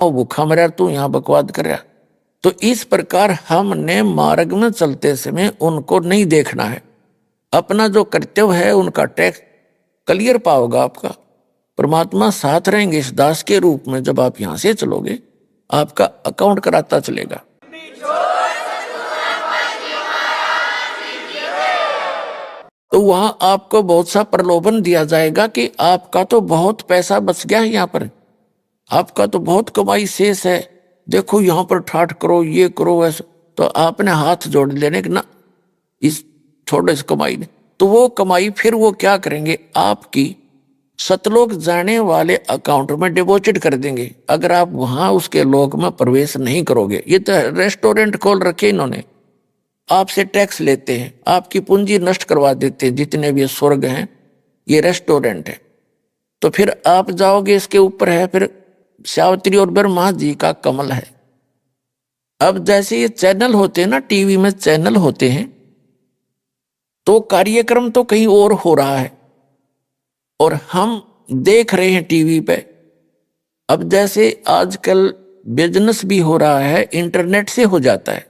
वो भूखा मरा, तू यहाँ बकवाद कर रहा। तो इस प्रकार हमने मार्ग में चलते समय उनको नहीं देखना है, अपना जो कर्तव्य है उनका टैक्स क्लियर पाओगा आपका। परमात्मा साथ रहेंगे इस दास के रूप में। जब आप यहां से चलोगे आपका अकाउंट कराता चलेगा। तो वहां आपको बहुत सा प्रलोभन दिया जाएगा कि आपका तो बहुत पैसा बच गया है, यहाँ पर आपका तो बहुत कमाई शेष है, देखो यहाँ पर ठाठ करो, ये करो, ऐसा। तो आपने हाथ जोड़ लेने ना इस छोटे से कमाई ने, तो वो कमाई फिर वो क्या करेंगे, आपकी सतलोक जाने वाले अकाउंट में डिपॉजिट कर देंगे, अगर आप वहां उसके लोक में प्रवेश नहीं करोगे। ये तो रेस्टोरेंट खोल रखे इन्होंने, आपसे टैक्स लेते हैं, आपकी पूंजी नष्ट करवा देते हैं। जितने भी स्वर्ग हैं ये रेस्टोरेंट है। तो फिर आप जाओगे, इसके ऊपर है फिर सावित्री और ब्रह्मा जी का कमल है। अब जैसे ये चैनल होते हैं ना, टीवी में चैनल होते हैं, तो कार्यक्रम तो कहीं और हो रहा है और हम देख रहे हैं टीवी पे। अब जैसे आजकल बिजनेस भी हो रहा है, इंटरनेट से हो जाता है,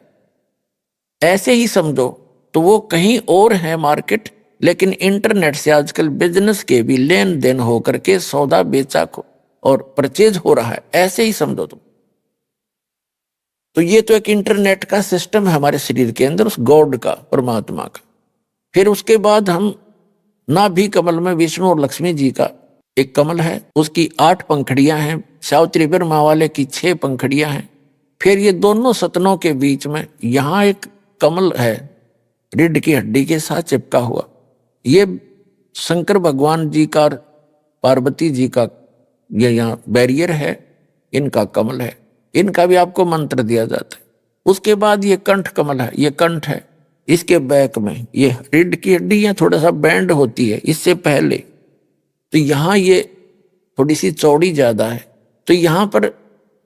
ऐसे ही समझो। तो वो कहीं और है मार्केट, लेकिन इंटरनेट से आजकल बिजनेस के भी लेन देन हो करके सौदा बेचा और परचेज हो रहा है, ऐसे ही समझो तुम। तो ये तो एक इंटरनेट का सिस्टम है हमारे शरीर के अंदर, उस गॉड का, परमात्मा का। फिर उसके बाद हम नाभि कमल में विष्णु और लक्ष्मी जी का एक कमल है, उसकी 8 पंखड़ियां हैं, सावित्री ब्रह्मा वाले की 6 पंखड़ियां हैं। फिर ये दोनों सतनों के बीच में यहां एक कमल है, रीढ़ की हड्डी के साथ चिपका हुआ। ये शंकर भगवान जी का, पार्वती जी का ये यहाँ बैरियर है, इनका कमल है, इनका भी आपको मंत्र दिया जाता है। उसके बाद ये कंठ कमल है, ये कंठ है, इसके बैक में ये रीढ़ की हड्डी या थोड़ा सा बैंड होती है इससे पहले, तो यहाँ ये थोड़ी सी चौड़ी ज्यादा है। तो यहाँ पर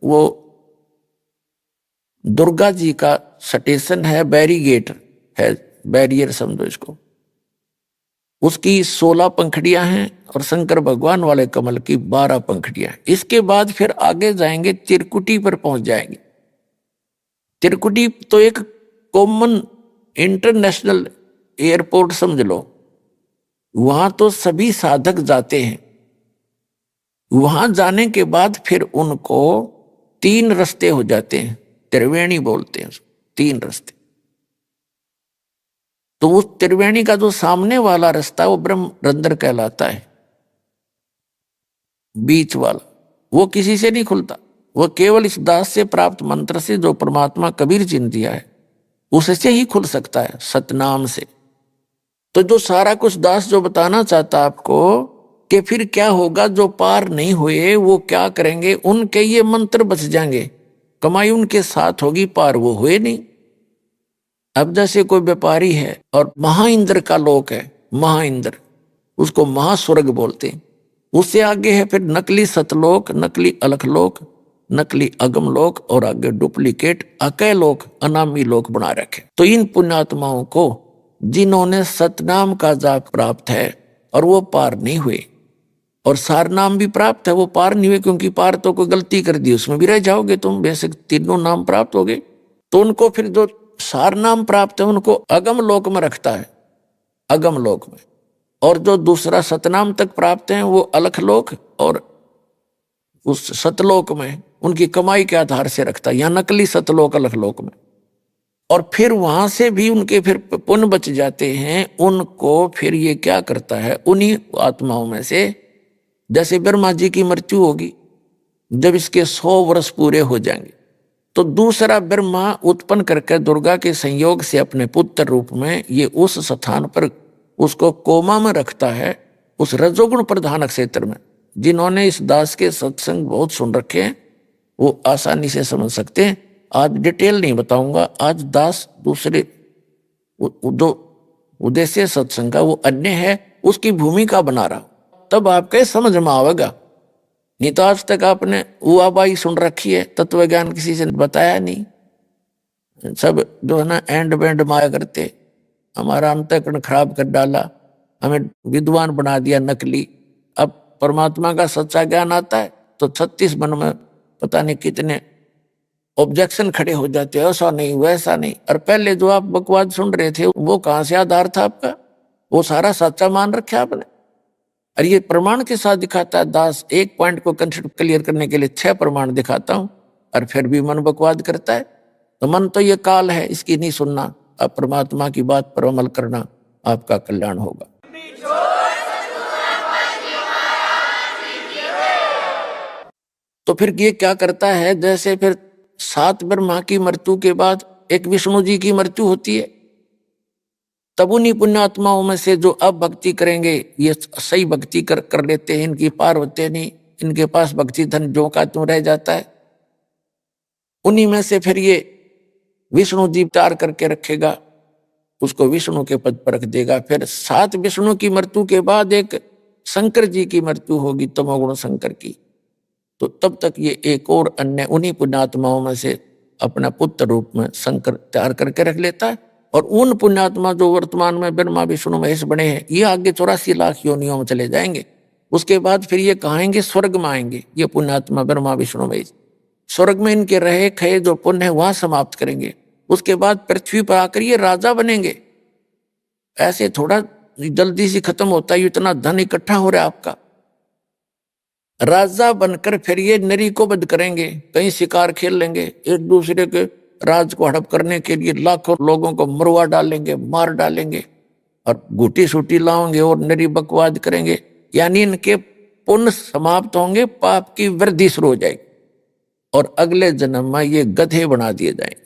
वो दुर्गा जी का स्टेशन है, बैरीगेट है, बैरियर समझो इसको। उसकी 16 पंखड़ियां हैं और शंकर भगवान वाले कमल की 12 पंखड़ियां हैं। इसके बाद फिर आगे जाएंगे, त्रिकुटी पर पहुंच जाएंगे। त्रिकुटी तो एक कॉमन इंटरनेशनल एयरपोर्ट समझ लो, वहां तो सभी साधक जाते हैं। वहां जाने के बाद फिर उनको 3 रास्ते हो जाते हैं, त्रिवेणी बोलते हैं उसको, 3 रास्ते। तो उस त्रिवेणी का जो सामने वाला रास्ता वो ब्रह्म रंध्र कहलाता है, बीच वाला वो किसी से नहीं खुलता, वो केवल इस दास से प्राप्त मंत्र से, जो परमात्मा कबीर जी ने दिया है, उससे ही खुल सकता है, सतनाम से। तो जो सारा कुछ दास जो बताना चाहता आपको कि फिर क्या होगा, जो पार नहीं हुए वो क्या करेंगे, उनके ये मंत्र बच जाएंगे, कमाई उनके साथ होगी, पार वो हुए नहीं। अब जैसे कोई व्यापारी है और महाइंद्र का लोक है, महाइंद्र, उसको महास्वर्ग बोलते हैं। उससे आगे है फिर नकली सतलोक, नकली अलखलोक, नकली अगमलोक, और आगे डुप्लीकेट अकय लोक, अनामी लोक बना रखे। तो इन पुण्यात्माओं को जिन्होंने सतनाम का जाप प्राप्त है और वो पार नहीं हुए, और सार नाम भी प्राप्त है, वो पार नहीं हुए, क्योंकि पार तो कोई गलती कर दी उसमें भी रह जाओगे तुम, बेशक तीनों नाम प्राप्त हो गए। तो उनको फिर जो सार नाम प्राप्त है उनको अगम लोक में रखता है, अगम लोक में। और जो दूसरा सतनाम तक प्राप्त है वो अलख लोक और उस सतलोक में उनकी कमाई के आधार से रखता है, या नकली सतलोक अलख लोक में। और फिर वहां से भी उनके फिर पुण्य बच जाते हैं, उनको फिर ये क्या करता है, उन्हीं आत्माओं में से, जैसे ब्रह्मा जी की मृत्यु होगी, जब इसके 100 वर्ष पूरे हो जाएंगे, तो दूसरा ब्रह्मा उत्पन्न करके दुर्गा के संयोग से अपने पुत्र रूप में ये उस स्थान पर उसको कोमा में रखता है, उस रजोगुण प्रधान क्षेत्र में। जिन्होंने इस दास के सत्संग बहुत सुन रखे हैं वो आसानी से समझ सकते हैं। आज डिटेल नहीं बताऊंगा, आज दास दूसरे जो उद्देश्य सत्संग का वो अन्य है, उसकी भूमिका बना रहा, तब आपके समझ में आवेगा। नहीं तो आज तक आपने उआबाई सुन रखी है, तत्व ज्ञान किसी से बताया नहीं, सब जो है ना एंड बैंड माया करते, हमारा अंतःकरण खराब कर डाला, हमें विद्वान बना दिया नकली। अब परमात्मा का सच्चा ज्ञान आता है तो 36 मन में पता नहीं कितने ऑब्जेक्शन खड़े हो जाते हैं, ऐसा नहीं वैसा नहीं। और पहले जो आप बकवाद सुन रहे थे वो कहाँ से आधार था आपका? वो सारा सच्चा मान रखा आपने। और ये प्रमाण के साथ दिखाता है दास। एक पॉइंट को कंसेप्ट क्लियर करने के लिए 6 प्रमाण दिखाता हूं और फिर भी मन बकवाद करता है। तो मन तो ये काल है, इसकी नहीं सुनना। अब परमात्मा की बात पर अमल करना, आपका कल्याण होगा। तो फिर ये क्या करता है, जैसे फिर 7 ब्रह्मा की मृत्यु के बाद एक विष्णु जी की मृत्यु होती है, तब उन्हीं पुण्यात्माओं में से जो अब भक्ति करेंगे, ये सही भक्ति कर लेते हैं, इनकी पार होते नहीं, इनके पास भक्ति धन जो का त्यों रह जाता है, उन्हीं में से फिर ये विष्णु जी तैयार करके रखेगा, उसको विष्णु के पद पर रख देगा। फिर 7 विष्णु की मृत्यु के बाद एक शंकर जी की मृत्यु होगी, तमोगुण शंकर की। तो तब तक ये एक और अन्य उन्हीं पुण्यात्माओं में से अपना पुत्र रूप में शंकर तैयार करके रख लेता है। और उन पुण्यात्मा जो वर्तमान में ब्रह्मा विष्णु महेश बने हैं, ये आगे 84 लाख योनियों में चले जाएंगे। उसके बाद फिर ये कहाएंगे स्वर्ग में आएंगे, ये पुण्यात्मा ब्रह्मा विष्णु महेश। स्वर्ग में इनके रहे खये जो पुण्य है वहां समाप्त करेंगे। उसके बाद पृथ्वी पर आकर ये राजा बनेंगे। ऐसे थोड़ा जल्दी से खत्म होता है, इतना धन इकट्ठा हो रहा है आपका। राजा बनकर फिर ये नरी को वध करेंगे, कहीं शिकार खेल लेंगे, एक दूसरे के राज को हड़प करने के लिए लाखों लोगों को मरवा डालेंगे, मार डालेंगे और गुटी सूटी लाओगे और नरी बकवाद करेंगे। यानी इनके पुण्य समाप्त होंगे, पाप की वृद्धि शुरू हो जाएगी और अगले जन्म में ये गधे बना दिए जाएंगे।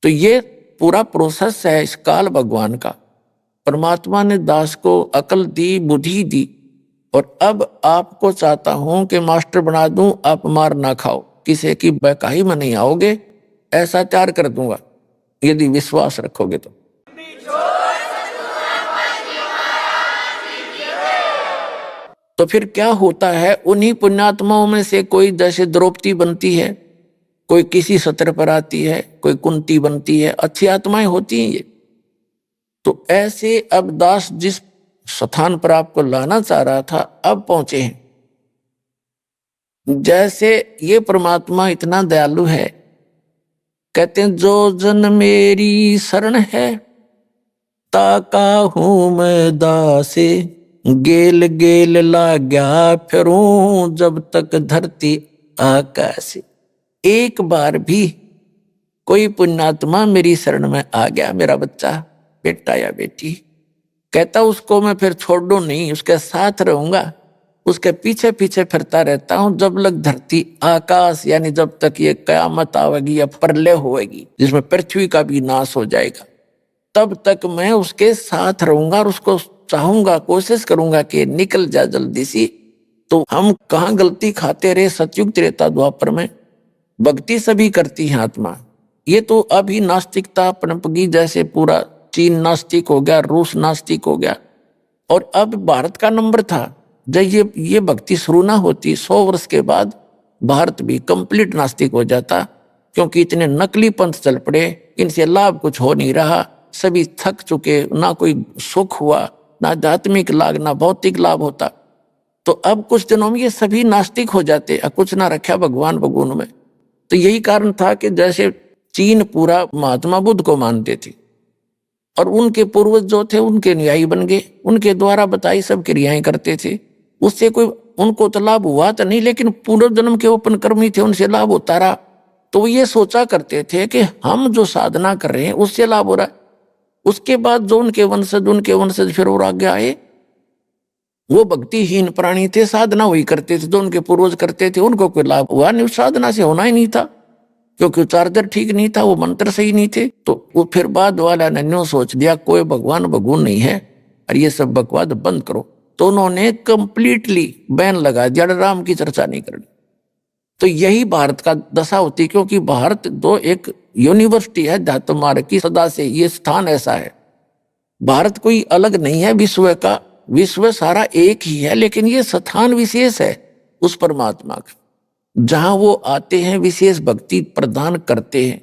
तो ये पूरा प्रोसेस है इस काल भगवान का। परमात्मा ने दास को अकल दी, बुद्धि दी, और अब आपको चाहता हूं कि मास्टर बना दूं, आप मार ना खाओ, किसी की बहकाई में नहीं आओगे, ऐसा तैयार कर दूंगा यदि विश्वास रखोगे तो। तो फिर क्या होता है, उन्हीं पुण्यात्माओं में से कोई जैसे द्रौपदी बनती है, कोई किसी सत्र पर आती है, कोई कुंती बनती है, अच्छी आत्माएं होती हैं ये। तो ऐसे अब दास जिस स्थान पर आपको लाना चाह रहा था अब पहुंचे हैं। जैसे ये परमात्मा इतना दयालु है, कहते हैं जो जन मेरी शरण है ताका हूं मैं दासे, गेल गेल लाग्या फिरूं जब तक धरती आकाश। एक बार भी कोई पुण्यात्मा मेरी शरण में आ गया, मेरा बच्चा, बेटा या बेटी, कहता उसको मैं फिर छोड़ दूं नहीं, उसके साथ रहूंगा, उसके पीछे पीछे फिरता रहता हूं जब लग धरती आकाश, यानी जब तक ये कयामत आवेगी या प्रलय होएगी जिसमें पृथ्वी का भी नाश हो जाएगा, तब तक मैं उसके साथ रहूंगा और उसको चाहूंगा, कोशिश करूंगा कि निकल जा जल्दी सी। तो हम कहाँ गलती खाते रहे सतयुग त्रेता द्वापर में, भक्ति सभी करती है आत्मा। ये तो अभी नास्तिकता पनपगी, जैसे पूरा चीन नास्तिक हो गया, रूस नास्तिक हो गया, और अब भारत का नंबर था। जब ये भक्ति शुरू ना होती 100 वर्ष के बाद भारत भी कंप्लीट नास्तिक हो जाता, क्योंकि इतने नकली पंथ चल पड़े, इनसे लाभ कुछ हो नहीं रहा, सभी थक चुके, ना कोई सुख हुआ, ना आध्यात्मिक लाभ ना भौतिक लाभ होता। तो अब कुछ दिनों में ये सभी नास्तिक हो जाते, कुछ ना रखा भगवान भगवान में। तो यही कारण था कि जैसे चीन पूरा महात्मा बुद्ध को मानते थे और उनके पूर्वज जो थे उनके अनुयायी बन गए, उनके द्वारा बताई सब क्रियाएं करते थे, उससे कोई उनको तो लाभ हुआ तो नहीं, लेकिन पूर्व जन्म के ओपन कर्मी थे, उनसे लाभ होता रहा। तो वो ये सोचा करते थे कि हम जो साधना कर रहे हैं उससे लाभ हो रहा है। उसके बाद जो उनके वंशज फिर और आगे आए, वो भक्तिहीन प्राणी थे, साधना वही करते थे जो उनके पूर्वज करते थे, उनको कोई लाभ हुआ नहीं, उस साधना से होना ही नहीं था, क्योंकि चार्जर ठीक नहीं था, वो मंत्र सही नहीं थे। तो वो फिर बाद वाला ने न्यू सोच दिया कोई भगवान भगवान नहीं है और ये सब बकवाद बंद करो। तो उन्होंने कंप्लीटली बैन लगा दिया, राम की चर्चा नहीं करनी। तो यही भारत का दशा होती, क्योंकि भारत तो एक यूनिवर्सिटी है अध्यात्म मार्ग की, सदा से ये स्थान ऐसा है। भारत कोई अलग नहीं है विश्व का, विश्व सारा एक ही है, लेकिन ये स्थान विशेष है उस परमात्मा का, जहां वो आते हैं, विशेष भक्ति प्रदान करते हैं।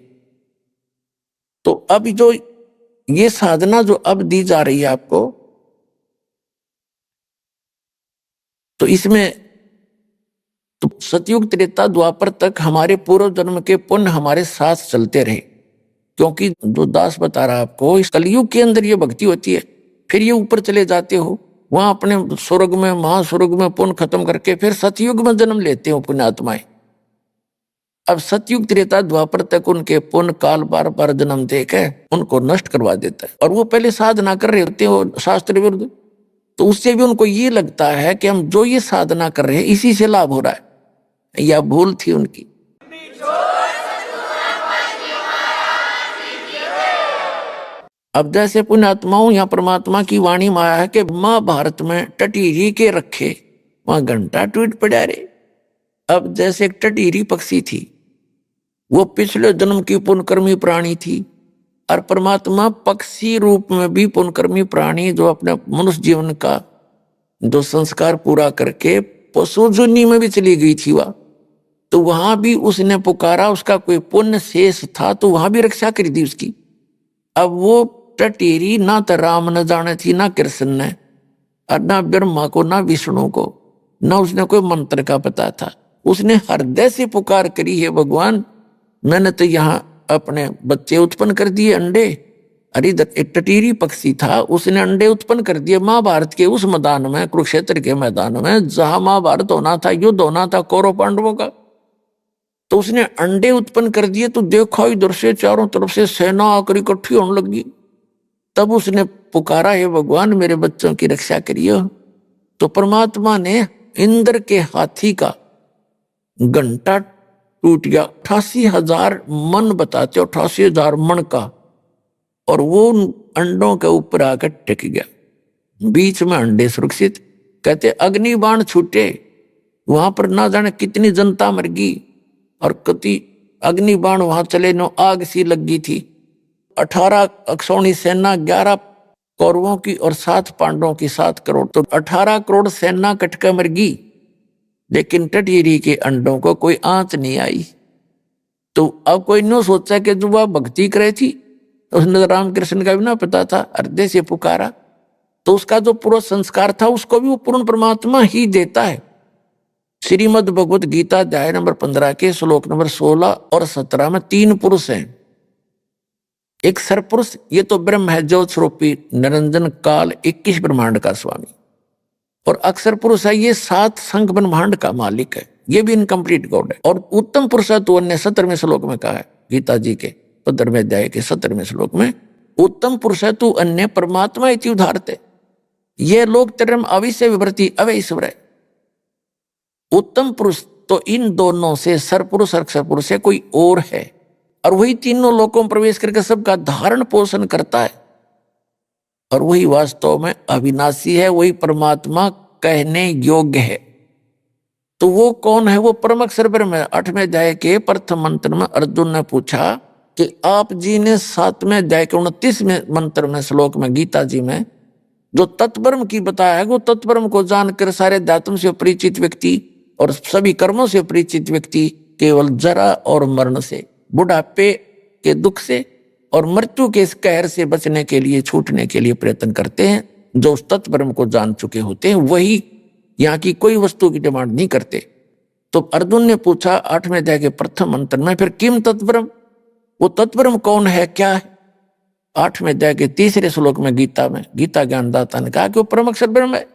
तो अब जो ये साधना जो अब दी जा रही है आपको, तो इसमें तो सतयुग त्रेता द्वापर तक हमारे पूर्व जन्म के पुण्य हमारे साथ चलते रहे, क्योंकि जो दास बता रहा आपको, इस कलयुग के अंदर ये भक्ति होती है, फिर ये ऊपर चले जाते हो, वहां अपने स्वर्ग में महास्वर्ग में पुण्य खत्म करके फिर सतयुग में जन्म लेते हो पुण्यात्माएं। अब सतयुग त्रेता द्वापर तक उनके पुण्य काल बार बार जन्म देकर उनको नष्ट करवा देता है, और वो पहले साधना कर रहे होते हो शास्त्र विरुद्ध, तो उससे भी उनको ये लगता है कि हम जो ये साधना कर रहे हैं इसी से लाभ हो रहा है। यह भूल थी उनकी। अब जैसे पुण्यात्माओं, यहाँ परमात्मा की वाणी में आया है कि महाभारत में टटीरी के रखे वहां घंटा टूट पड़ा रे। अब जैसे एक टटीरी पक्षी थी, वो पिछले जन्म की पुण्यकर्मी प्राणी थी, और परमात्मा पक्षी रूप में भी पुण्यकर्मी प्राणी जो अपने मनुष्य जीवन का जो संस्कार पूरा करके पशु जुनी में भी चली गई थी वह, तो वहां भी उसने पुकारा, उसका कोई पुण्य शेष था तो वहां भी रक्षा कर दी उसकी। अब वो टटेरी ना तो राम न जाने थी, ना कृष्ण ने, और ना ब्रह्मा को, ना विष्णु को, ना उसने कोई मंत्र का पता था। उसने हृदय से पुकार करी, है भगवान मैंने तो यहाँ अपने बच्चे उत्पन्न कर दिए, अंडे। अरे इधर एक टटीरी पक्षी था, उसने अंडे उत्पन्न कर दिए महाभारत के उस मैदान में, कुरुक्षेत्र के मैदान में, जहां महाभारत होना था, युद्ध होना था कौरव पांडवों का। तो उसने अंडे उत्पन्न कर दिए, तो देखो इधर से चारों तरफ से सेना आकर इकट्ठी होने लगी। तब उसने पुकारा, हे भगवान मेरे बच्चों की रक्षा करिए। तो परमात्मा ने इंद्र के हाथी का घंटा टूट गया, 88,000 मन बताते, 88,000 मन का, और वो अंडों के ऊपर आकर टिक गया, बीच में अंडे सुरक्षित। कहते अग्नि बाण छूटे, वहां पर ना जाने कितनी जनता मर गई, और कति अग्नि बाण वहां चले, नो आग सी लगी थी। 18 अक्षौणी सेना, 11 कौरवों की और 7 पांडवों की, 7 करोड़, तो 18 करोड़ सेना कटकर मर गई, लेकिन टटीरी के अंडों को कोई आंच नहीं आई। तो अब कोई नो सोचा कि जो वह भक्ति करे थी, उसने रामकृष्ण का भी ना पता था, हृदय से पुकारा, तो उसका जो पूरा संस्कार था उसको भी वो पूर्ण परमात्मा ही देता है। श्रीमद् भगवत गीता अध्याय नंबर 15 के श्लोक नंबर 16 और 17 में 3 पुरुष हैं। एक सरपुरुष, ये तो ब्रह्म है, ज्योत स्वरूपी निरंजन काल 21 ब्रह्मांड का स्वामी, और अक्षर पुरुष है, ये 7 संख ब्रह्मांड का मालिक है, ये भी इनकम्प्लीट गॉड है। और उत्तम पुरुष है तो अन्य 17वें श्लोक में कहा है, गीता जी के 15वें अध्याय के 17वें श्लोक में, उत्तम पुरुष है तू अन्य परमात्मा इति उदाहरते, ये लोग तरम अविश्य विवृति अवैश्वर है। उत्तम पुरुष तो इन दोनों से सरपुरुष अक्षर पुरुष से कोई और है, और वही तीनों लोकों में प्रवेश करके सबका धारण पोषण करता है, और वही वास्तव में अविनाशी है, वही परमात्मा कहने योग्य है। तो वो कौन है? वो परम अक्षर ब्रह्म है। 8वें अध्याय के प्रथम मंत्र में अर्जुन ने पूछा कि आप जी ने 7वें अध्याय के 29वें मंत्र में श्लोक में गीता जी में जो तत्ब्रह्म की बताया है, वो तत्ब्रह्म को जानकर सारे अध्यात्म से परिचित व्यक्ति और सभी कर्मों से परिचित व्यक्ति केवल जरा और मरण से, बुढ़ापे के दुख से और मृत्यु के इस कहर से बचने के लिए, छूटने के लिए प्रयत्न करते हैं। जो उस तत्ब्रह्म को जान चुके होते हैं वही यहाँ की कोई वस्तु की डिमांड नहीं करते। तो अर्जुन ने पूछा 8वें अध्याय के प्रथम मंत्र में, फिर किम तत्ब्रह्म, वो तत्ब्रह्म कौन है, क्या है? 8वें अध्याय के 3रे श्लोक में गीता ज्ञानदाता ने कहा कि वो परम अक्षर ब्रह्म है।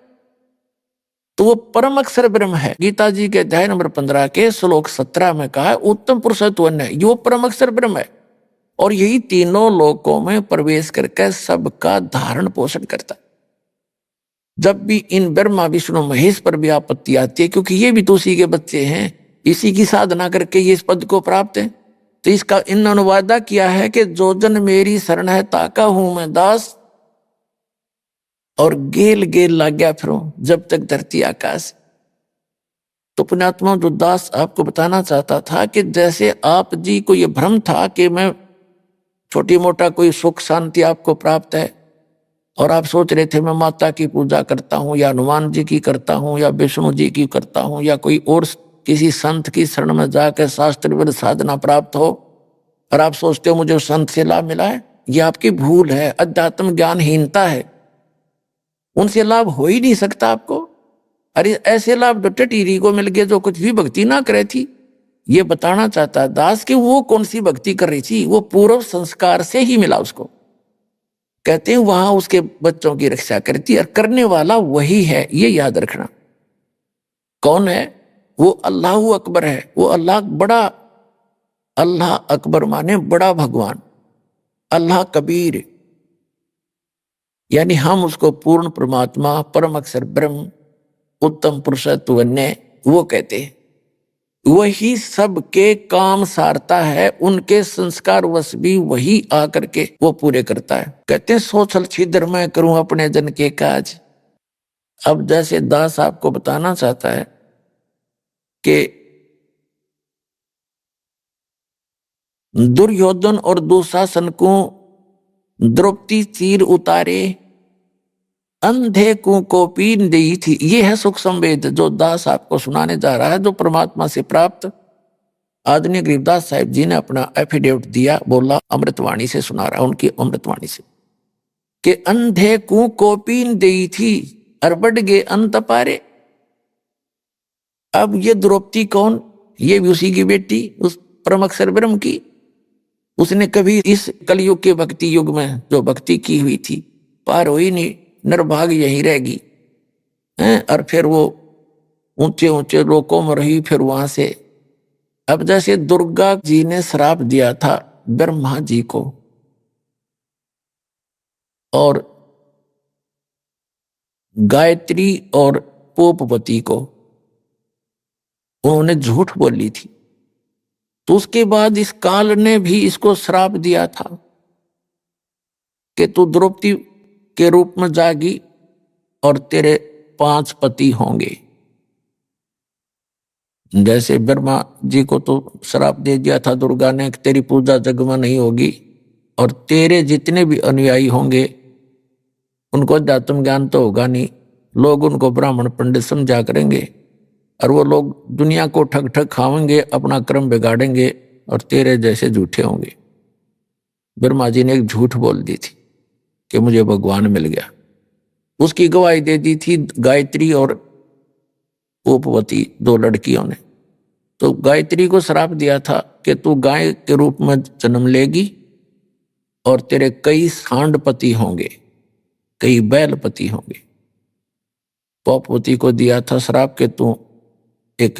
तो वो परम अक्षर ब्रह्म है। गीता जी के अध्याय नंबर 15 के श्लोक 17 में कहा है उत्तम पुरुष है तो अन्य, यो परम अक्षर ब्रह्म है, और यही तीनों लोकों में प्रवेश करके सबका धारण पोषण करता है। जब भी इन ब्रह्मा विष्णु महेश पर भी आपत्ति आती है, क्योंकि ये भी तो उसी के बच्चे हैं, इसी की साधना करके ये इस पद को प्राप्त है, तो इसका इन अनुवादा किया है कि जो जन मेरी शरण है ताका हूं मैं दास, और गेल गेल ला गया फिरूं जब तक धरती आकाश। तो पुण्यात्मा जो दास आपको बताना चाहता था कि जैसे आप जी को ये भ्रम था कि मैं छोटी मोटा कोई सुख शांति आपको प्राप्त है, और आप सोच रहे थे मैं माता की पूजा करता हूं, या हनुमान जी की करता हूं, या विष्णु जी की करता हूं, या कोई और किसी संत की शरण में जाकर शास्त्र साधना प्राप्त हो, और आप सोचते हो मुझे उस संत से लाभ मिला है। ये आपकी भूल है, अध्यात्म ज्ञानहीनता है। उनसे लाभ हो ही नहीं सकता आपको। अरे ऐसे लाभ तो टटीरी को मिल गए जो कुछ भी भक्ति ना करे थी। ये बताना चाहता है दास कि वो कौन सी भक्ति कर रही थी, वो पूर्व संस्कार से ही मिला उसको। कहते हैं वहां उसके बच्चों की रक्षा करती और करने वाला वही है, ये याद रखना। कौन है वो? अल्लाह अकबर है। वो अल्लाह बड़ा, अल्लाह अकबर माने बड़ा भगवान, अल्लाह कबीर, यानी हम उसको पूर्ण परमात्मा, परम अक्षर ब्रह्म, उत्तम पुरुषत्व वो कहते हैं। वही सबके काम सारता है, उनके संस्कार वश भी वही आकर के वो पूरे करता है। कहते हैं सोचल छिद्र मैं करूं अपने जन के काज। अब जैसे दास आपको बताना चाहता है कि दुर्योधन और दुशासन को द्रौपदी तीर उतारे, अंधे को पीन दी थी। ये है सुख संवेद जो दास आपको सुनाने जा रहा है, जो परमात्मा से प्राप्त आदरणीय गरीबदास साहिब जी ने अपना एफिडेविट दिया, बोला अमृतवाणी से सुना रहा, उनकी अमृतवाणी से कि अंधे को पीन दी थी और बढ़ गए अंत पारे। अब ये द्रौपदी कौन? ये भी उसी की बेटी, उस परम अक्षर ब्रह्म की। उसने कभी इस कलयुग के भक्ति युग में जो भक्ति की हुई थी पार हुई नहीं, निर्भाग यही रहेगी। और फिर वो ऊंचे ऊंचे लोकों में रही, फिर वहां से। अब जैसे दुर्गा जी ने श्राप दिया था ब्रह्मा जी को और गायत्री और पोपवती को, उन्होंने झूठ बोली थी, तो उसके बाद इस काल ने भी इसको श्राप दिया था कि तू द्रौपदी के रूप में जागी और तेरे 5 पति होंगे। जैसे ब्रह्मा जी को तो श्राप दे दिया था दुर्गा ने कि तेरी पूजा जग में नहीं होगी और तेरे जितने भी अनुयायी होंगे उनको अध्यात्म ज्ञान तो होगा नहीं, लोग उनको ब्राह्मण पंडित समझा करेंगे और वो लोग दुनिया को ठग ठग खाएंगे, अपना क्रम बिगाड़ेंगे और तेरे जैसे झूठे होंगे। ब्रह्मा जी ने एक झूठ बोल दी थी कि मुझे भगवान मिल गया। उसकी गवाही दे दी थी गायत्री और उपवती 2 लड़कियों ने। तो गायत्री को श्राप दिया था कि तू गाय के रूप में जन्म लेगी और तेरे कई सांड पति होंगे, कई बैल पति होंगे। पोपवती को दिया था श्राप कि तू एक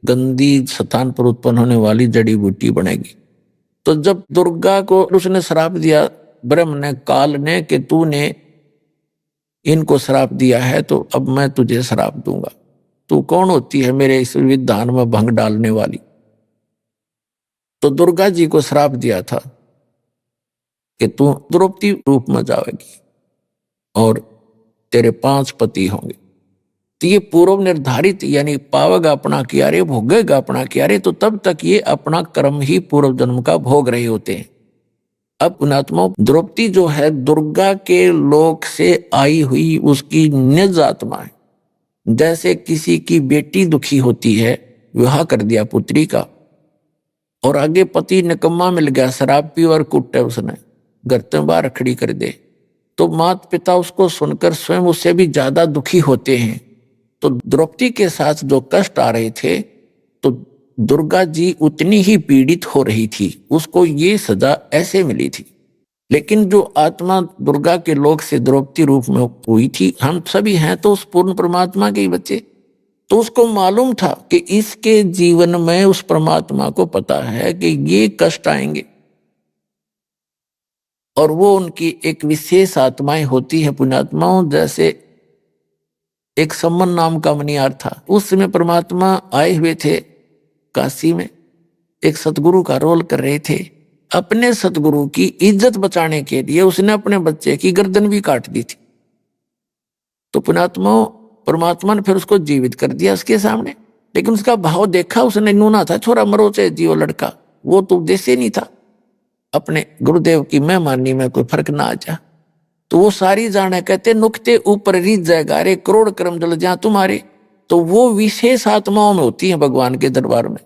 गंदी स्थान पर उत्पन्न होने वाली जड़ी बूटी बनेगी। तो जब दुर्गा को उसने श्राप दिया ब्रह्म ने, काल ने, कि तूने इनको श्राप दिया है तो अब मैं तुझे श्राप दूंगा, तू कौन होती है मेरे इस विधान में भंग डालने वाली। तो दुर्गा जी को श्राप दिया था कि तू द्रौपदी रूप में जाएगी और तेरे 5 पति होंगे। तो ये पूर्व निर्धारित, यानी पावेगा अपना क्यारे, भोगेगा अपना क्यारे, तो तब तक ये अपना कर्म ही पूर्व जन्म का भोग रहे होते हैं। अब पुणात्मा द्रौपदी जो है दुर्गा के लोक से आई हुई उसकी निज आत्मा है। जैसे किसी की बेटी दुखी होती है, विवाह कर दिया पुत्री का और आगे पति निकम्मा मिल गया, शराब पी और कुटे उसने, घर से बाहर खड़ी कर दे, तो माता पिता उसको सुनकर स्वयं उससे भी ज्यादा दुखी होते हैं। तो द्रौपदी के साथ जो कष्ट आ रहे थे तो दुर्गा जी उतनी ही पीड़ित हो रही थी, उसको ये सजा ऐसे मिली थी। लेकिन जो आत्मा दुर्गा के लोक से द्रौपदी रूप में हुई थी, हम सभी हैं तो उस पूर्ण परमात्मा के ही बच्चे, तो उसको मालूम था कि इसके जीवन में उस परमात्मा को पता है कि ये कष्ट आएंगे और वो उनकी एक विशेष आत्माएं होती है पुण्यात्माओं। जैसे एक सम्मन नाम का मनियार था, उस समय परमात्मा आए हुए थे काशी में, एक सतगुरु का रोल कर रहे थे। अपने सतगुरु की इज्जत बचाने के लिए उसने अपने बच्चे की गर्दन भी काट दी थी। तो पुण्यात्मा परमात्मा ने फिर उसको जीवित कर दिया उसके सामने, लेकिन उसका भाव देखा उसने, नूना था, छोरा मरो चाहे जियो लड़का, वो तो उद्देश्य नहीं था अपने गुरुदेव की मेहमानी में कोई फर्क ना आ जा। तो वो सारी जाने, कहते नुकते ऊपर रीत जाएगा रे, करोड़ कर्म जल जा तुम्हारे। तो वो विशेष आत्माओं में होती है भगवान के दरबार में।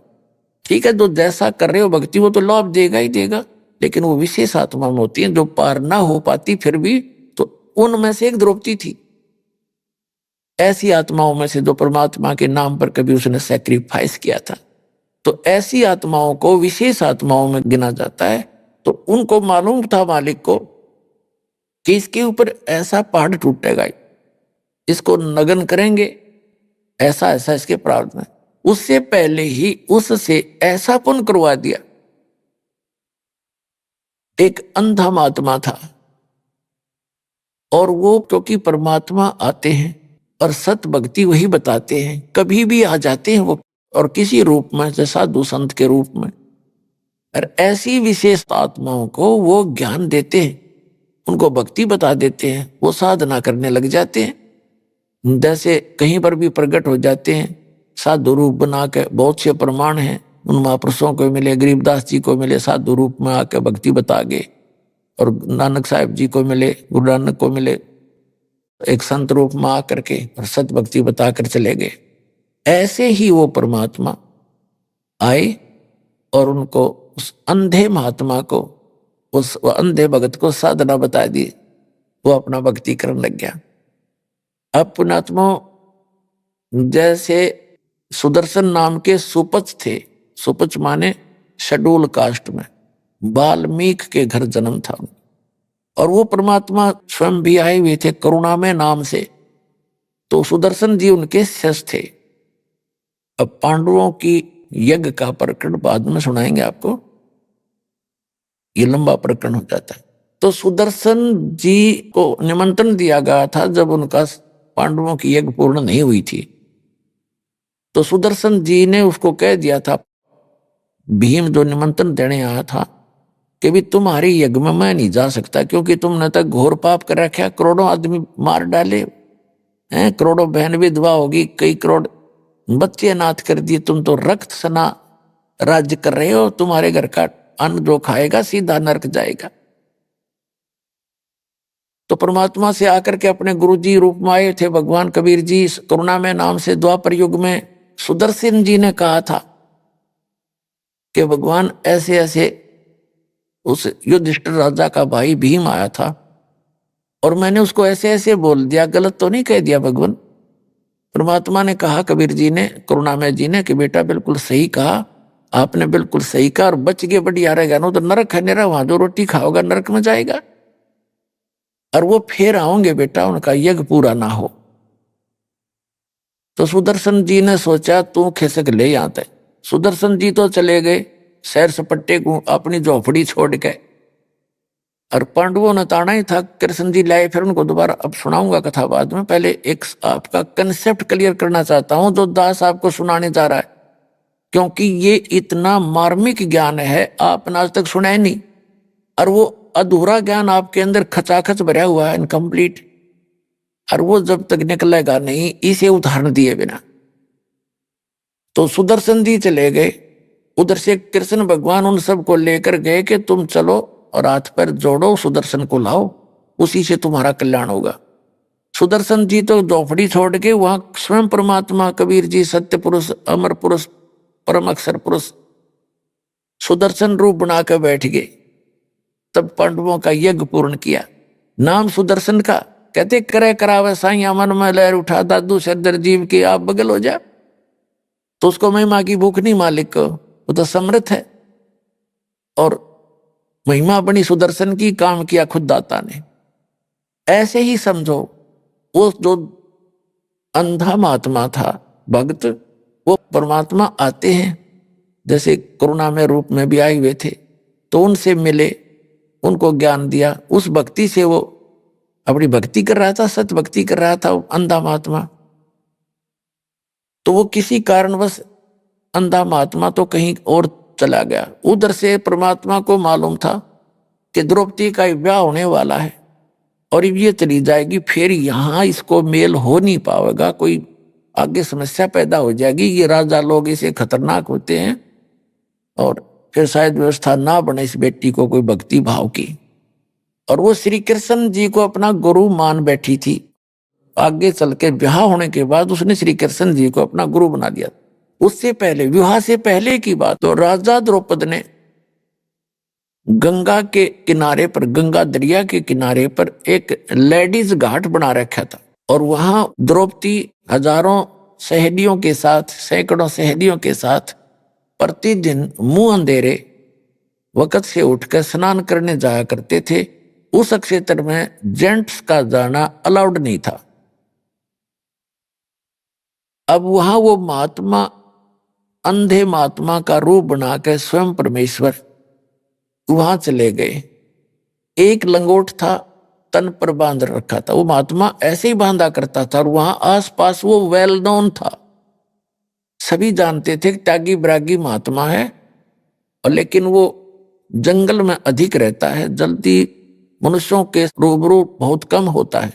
ठीक है, जो जैसा कर रहे हो भक्ति वो तो लाभ देगा ही देगा, लेकिन वो विशेष आत्मा में होती है जो पार ना हो पाती फिर भी। तो उनमें से एक द्रौपदी थी। ऐसी आत्माओं में से जो परमात्मा के नाम पर कभी उसने सैक्रिफाइस किया था। तो ऐसी आत्माओं को विशेष आत्माओं में गिना जाता है। तो उनको मालूम था मालिक को कि इसके ऊपर ऐसा पहाड़ टूटेगा, इसको नगन करेंगे, ऐसा ऐसा इसके प्रारब्ध में। उससे पहले ही उससे ऐसा पुण्य करवा दिया। एक अंधा महात्मा था और वो क्योंकि परमात्मा आते हैं और सत भक्ति वही बताते हैं, कभी भी आ जाते हैं वो, और किसी रूप में, जैसे साधु संत के रूप में, और ऐसी विशेष आत्माओं को वो ज्ञान देते हैं, उनको भक्ति बता देते हैं, वो साधना करने लग जाते हैं, जैसे कहीं पर भी प्रकट हो जाते हैं साधु रूप बना के। बहुत से प्रमाण हैं उन महापुरुषों को मिले, गरीबदास जी को मिले साधु रूप में आके भक्ति बता गए, और नानक साहब जी को मिले, गुरु नानक को मिले एक संत रूप में आकर के और सत भक्ति बताकर चले गए। ऐसे ही वो परमात्मा आए और उनको, उस अंधे महात्मा को, उस अंधे भगत को साधना बता दी, वो अपना भक्ति करने लग गया। अब पुणात्मा जैसे सुदर्शन नाम के सुपच थे, सुपच माने शेड्यूल कास्ट में, वाल्मीकि के घर जन्म था, और वो परमात्मा स्वयं भी आए हुए थे करुणा में नाम से। तो सुदर्शन जी उनके शिष्य थे। अब पांडवों की यज्ञ का प्रकरण बाद में सुनाएंगे आपको, ये लंबा प्रकरण हो जाता है। तो सुदर्शन जी को निमंत्रण दिया गया था जब उनका पांडवों की यज्ञ पूर्ण नहीं हुई थी। तो सुदर्शन जी ने उसको कह दिया था, भीम जो निमंत्रण देने आया था, कि भी तुम्हारी यज्ञ में मैं नहीं जा सकता, क्योंकि तुमने तक घोर पाप कर रखा, करोड़ों आदमी मार डाले हैं, करोड़ों बहन विधवा होगी, कई करोड़ बच्चे अनाथ कर दिए, तुम तो रक्त सना राज्य कर रहे हो, तुम्हारे घर का अन्न जो खाएगा सीधा नरक जाएगा। तो परमात्मा से आकर के अपने गुरु जी रूप में आए थे भगवान कबीर जी, करुणा में नाम से द्वापर युग में सुदर्शन जी ने कहा था कि भगवान ऐसे ऐसे, उस युधिष्ठिर राजा का भाई भीम आया था और मैंने उसको ऐसे ऐसे बोल दिया, गलत तो नहीं कह दिया भगवान? परमात्मा ने कहा कबीर जी ने, करुणामय जी ने, कि बेटा बिल्कुल सही कहा, आपने बिल्कुल सही कहा, और बच गए बढ़िया रहेगा, ना तो नरक है नेरा, वहां जो रोटी खाओगा नरक में जाएगा, और वो फिर आओगे बेटा, उनका यज्ञ पूरा ना हो। तो सुदर्शन जी ने सोचा तू खिसक ले यहां तक। सुदर्शन जी तो चले गए सैर सपट्टे को, अपनी झोपड़ी छोड़ के, और पांडवों ने ताना ही था। कृष्ण जी लाए, फिर उनको दोबारा अब सुनाऊंगा कथा बाद में, पहले एक आपका कंसेप्ट क्लियर करना चाहता हूं जो दास आपको सुनाने जा रहा है, क्योंकि ये इतना मार्मिक ज्ञान है आपने आज तक सुना ही नहीं, और वो अधूरा ज्ञान आपके अंदर खचाखच भरा हुआ है, इनकम्प्लीट, और वो जब तक निकलेगा नहीं इसे उदाहरण दिए बिना। तो सुदर्शन जी चले गए, उधर से कृष्ण भगवान उन सबको लेकर गए कि तुम चलो और हाथ पैर जोड़ो, सुदर्शन को लाओ, उसी से तुम्हारा कल्याण होगा। सुदर्शन जी तो झोपड़ी छोड़ के वहां स्वयं परमात्मा कबीर जी, सत्य पुरुष, अमर पुरुष, परम अक्षर पुरुष, सुदर्शन रूप बना कर बैठ गए। तब पांडवों का यज्ञ पूर्ण किया। नाम सुदर्शन का, कहते करे करावे साइया मन में लहर उठा, दादू सरदर जीव की आप बगल हो जा। तो उसको महिमा की भूख नहीं मालिक को, वो तो समर्थ है, और महिमा बनी सुदर्शन की, काम किया खुद दाता ने। ऐसे ही समझो वो जो अंधा महात्मा था भक्त, वो परमात्मा आते हैं, जैसे करुणा में रूप में भी आए हुए थे, तो उनसे मिले, उनको ज्ञान दिया, उस भक्ति से वो अपनी भक्ति कर रहा था, सत भक्ति कर रहा था वो अंधा महात्मा। तो वो किसी कारणवश अंधा महात्मा तो कहीं और चला गया। उधर से परमात्मा को मालूम था कि द्रौपदी का विवाह होने वाला है और ये चली जाएगी, फिर यहाँ इसको मेल हो नहीं पाएगा, कोई आगे समस्या पैदा हो जाएगी, ये राजा लोग इसे खतरनाक होते हैं, और फिर शायद व्यवस्था ना बने इस बेटी को कोई भक्ति भाव की। और वो श्री कृष्ण जी को अपना गुरु मान बैठी थी। आगे चल के विवाह होने के बाद उसने श्री कृष्ण जी को अपना गुरु बना दिया। उससे पहले, विवाह से पहले की बात, तो राजा द्रौपद ने गंगा के किनारे पर, गंगा दरिया के किनारे पर एक लेडीज घाट बना रखा था। और वहां द्रौपदी हजारों सहेलियों के साथ, सैकड़ों सहेलियों के साथ प्रतिदिन मुंह अंधेरे वक्त से उठकर स्नान करने जाया करते थे। उस क्षेत्र में जेंट्स का जाना अलाउड नहीं था। अब वहां वो महात्मा, अंधे महात्मा का रूप बनाकर स्वयं परमेश्वर वहां चले गए। एक लंगोट था, तन पर बांध रखा था। वो महात्मा ऐसे ही बांधा करता था और वहां आसपास वो वेल नोन था, सभी जानते थे कि त्यागी ब्रागी महात्मा है। और लेकिन वो जंगल में अधिक रहता है, जल्दी मनुष्यों के रूबरू बहुत कम होता है।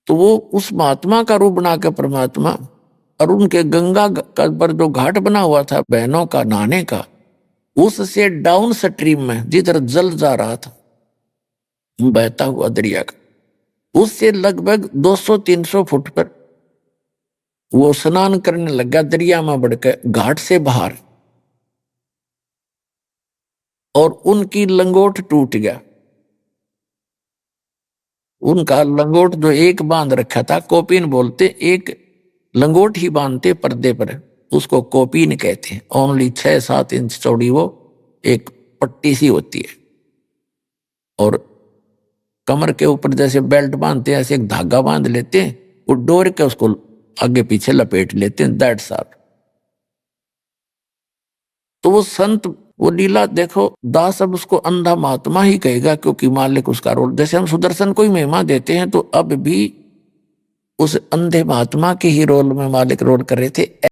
तो वो उस महात्मा का रूप बनाकर परमात्मा, और उनके गंगा का पर जो घाट बना हुआ था बहनों का नहाने का, उससे डाउन स्ट्रीम में जिधर जल जा रहा था बहता हुआ दरिया का, उससे लगभग 200-300 फुट पर वो स्नान करने लगा दरिया में बढ़कर घाट से बाहर, और उनकी लंगोट टूट गया। उनका लंगोट जो एक बांध रखा था, कोपीन बोलते, एक लंगोट ही बांधते पर्दे पर, उसको कोपीन कहते हैं। ओनली 6-7 इंच चौड़ी वो एक पट्टी सी होती है, और कमर के ऊपर जैसे बेल्ट बांधते हैं ऐसे एक धागा बांध लेते हैं, वो डोर के उसको आगे पीछे लपेट लेते हैं, दैट्स ऑल। तो वो संत, वो लीला देखो, दास अब उसको अंधा महात्मा ही कहेगा क्योंकि मालिक उसका रोल, जैसे हम सुदर्शन को ही महिमा देते हैं तो अब भी उस अंधे महात्मा के ही रोल में मालिक रोल कर रहे थे।